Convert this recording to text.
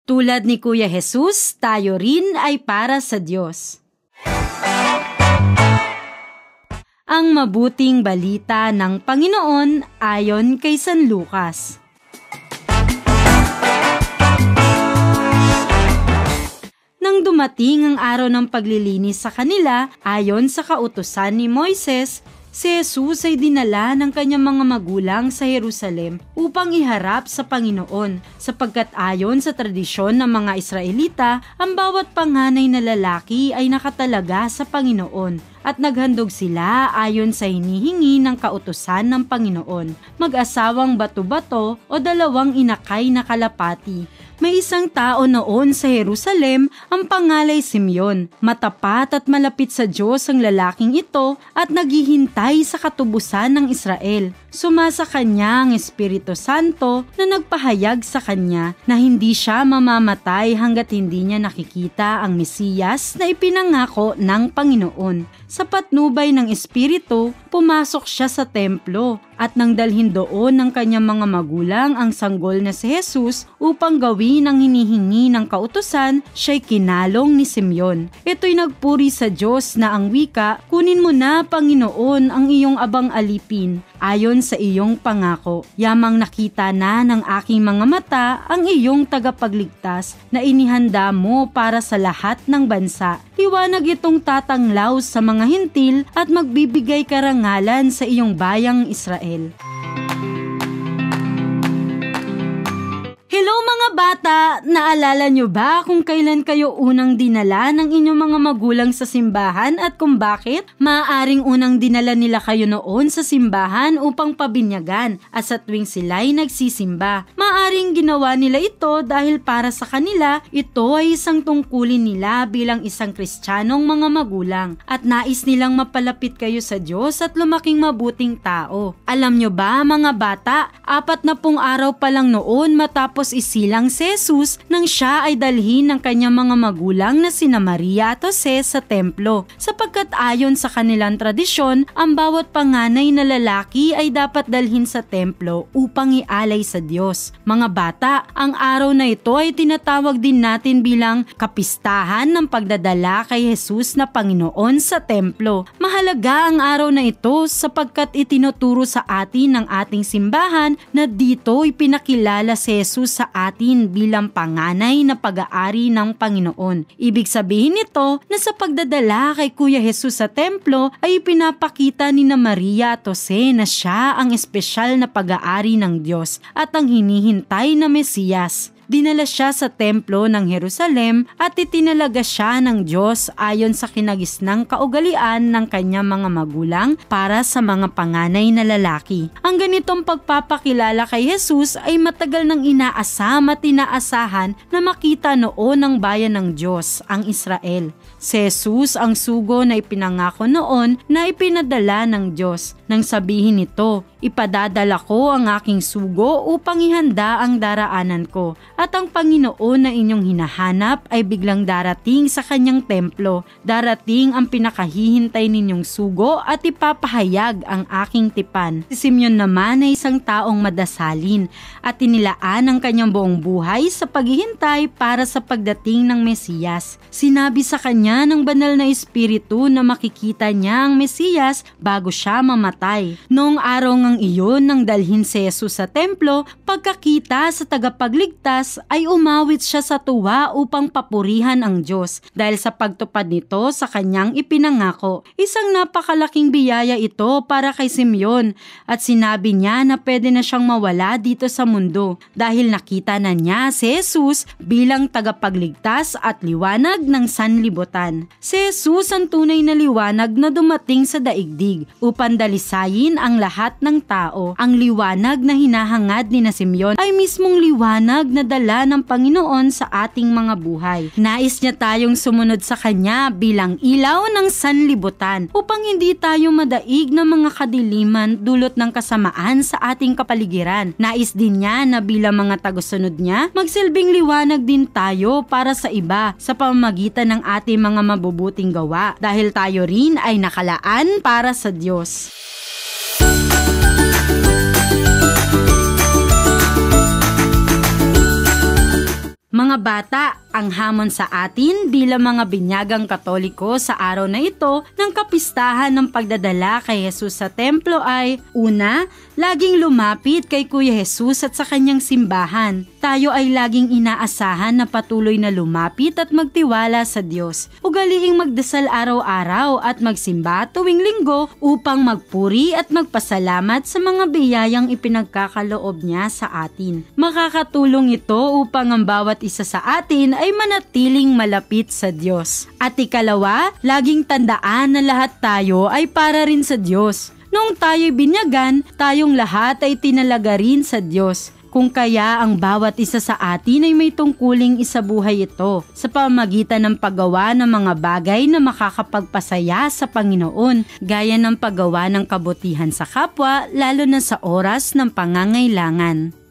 Tulad ni Kuya Jesus, tayo rin ay para sa Diyos. Ang mabuting balita ng Panginoon ayon kay San Lucas. Nang dumating ang araw ng paglilinis sa kanila ayon sa kautusan ni Moises, si Jesus ay dinala ng kanyang mga magulang sa Jerusalem upang iharap sa Panginoon, sapagkat ayon sa tradisyon ng mga Israelita, ang bawat panganay na lalaki ay nakatalaga sa Panginoon at naghandog sila ayon sa hinihingi ng kautusan ng Panginoon, mag-asawang bato-bato o dalawang inakay na kalapati. May isang tao noon sa Jerusalem, ang pangalay Simeon. Matapat at malapit sa Diyos ang lalaking ito at naghihintay sa katubusan ng Israel. Sumasa kanya ang Espiritu Santo na nagpahayag sa kanya na hindi siya mamamatay hanggat hindi niya nakikita ang Mesiyas na ipinangako ng Panginoon. Sa patnubay ng Espiritu, pumasok siya sa templo at nang dalhin doon ng kanyang mga magulang ang sanggol na si Jesus upang gawin ang hinihingi ng kautusan, siya'y kinalong ni Simeon. Ito'y nagpuri sa Diyos na ang wika, "Kunin mo na, Panginoon, ang iyong abang alipin, ayon sa iyong pangako. Yamang nakita na ng aking mga mata ang iyong tagapagligtas na inihanda mo para sa lahat ng bansa. Liwanag itong tatanglaw sa mga hintil at magbibigay karangalan sa iyong bayang Israel." Hello mga bata! Naalala nyo ba kung kailan kayo unang dinala ng inyong mga magulang sa simbahan at kung bakit? Maaaring unang dinala nila kayo noon sa simbahan upang pabinyagan at sa tuwing sila'y nagsisimba. Maaaring ginawa nila ito dahil para sa kanila, ito ay isang tungkulin nila bilang isang Kristiyanong mga magulang at nais nilang mapalapit kayo sa Diyos at lumaking mabuting tao. Alam nyo ba mga bata, 40 araw pa lang noon matapos isilang si Jesus nang siya ay dalhin ng kanyang mga magulang na sina Maria at Jose sa templo, sapagkat ayon sa kanilang tradisyon, ang bawat panganay na lalaki ay dapat dalhin sa templo upang ialay sa Diyos. Mga bata, ang araw na ito ay tinatawag din natin bilang kapistahan ng pagdadala kay Jesus na Panginoon sa templo. Mahalaga ang araw na ito sapagkat itinuturo sa atin ng ating simbahan na dito ipinakilala si Jesus sa atin bilang panganay na pag-aari ng Panginoon. Ibig sabihin nito na sa pagdadala kay Kuya Jesus sa templo ay pinapakita ni na Maria at Jose na siya ang espesyal na pag-aari ng Diyos at ang hinihintay na Mesiyas. Dinala siya sa templo ng Jerusalem at itinalaga siya ng Diyos ayon sa kinagisnang kaugalian ng kanyang mga magulang para sa mga panganay na lalaki. Ang ganitong pagpapakilala kay Jesus ay matagal nang inaasam at inaasahan na makita noon ng bayan ng Diyos, ang Israel. Si Jesus ang sugo na ipinangako noon na ipinadala ng Diyos. Nang sabihin nito, "Ipadadala ko ang aking sugo upang ihanda ang daraanan ko." At ang Panginoon na inyong hinahanap ay biglang darating sa kanyang templo. Darating ang pinakahihintay ninyong sugo at ipapahayag ang aking tipan. Si Simeon naman ay isang taong madasalin at inilaan ang kanyang buong buhay sa paghihintay para sa pagdating ng Mesiyas. Sinabi sa kanya ng banal na Espiritu na makikita niya ang Mesiyas bago siya mamatay. Noong araw ngang iyon nang dalhin si Jesus sa templo, pagkakita sa tagapagligtas ay umawit siya sa tuwa upang papurihan ang Diyos dahil sa pagtupad nito sa kanyang ipinangako. Isang napakalaking biyaya ito para kay Simeon at sinabi niya na pwede na siyang mawala dito sa mundo dahil nakita na niya si Jesus bilang tagapagligtas at liwanag ng sanlibutan. Si Jesus ang tunay na liwanag na dumating sa daigdig upang dalisayin ang lahat ng tao. Ang liwanag na hinahangad ni Simeon ay mismong liwanag na dala ng Panginoon sa ating mga buhay. Nais niya tayong sumunod sa Kanya bilang ilaw ng sanlibutan upang hindi tayo madaig ng mga kadiliman dulot ng kasamaan sa ating kapaligiran. Nais din niya na bilang mga tagusunod niya, magsilbing liwanag din tayo para sa iba sa pamamagitan ng ating mga mabubuting gawa dahil tayo rin ay nakalaan para sa Diyos. Mga bata, ang hamon sa atin bilang mga binyagang Katoliko sa araw na ito ng kapistahan ng pagdadala kay Jesus sa templo ay: una, laging lumapit kay Kuya Jesus at sa kanyang simbahan. Tayo ay laging inaasahan na patuloy na lumapit at magtiwala sa Diyos. Ugaliing magdasal araw-araw at magsimba tuwing linggo upang magpuri at magpasalamat sa mga biyayang ipinagkakaloob niya sa atin. Makakatulong ito upang ang bawat isa sa atin ay manatiling malapit sa Diyos. At ikalawa, laging tandaan na lahat tayo ay para rin sa Diyos. Noong tayo'y binyagan, tayong lahat ay tinalaga rin sa Diyos. Kung kaya ang bawat isa sa atin ay may tungkuling isabuhay ito sa pamamagitan ng paggawa ng mga bagay na makakapagpasaya sa Panginoon, gaya ng paggawa ng kabutihan sa kapwa, lalo na sa oras ng pangangailangan.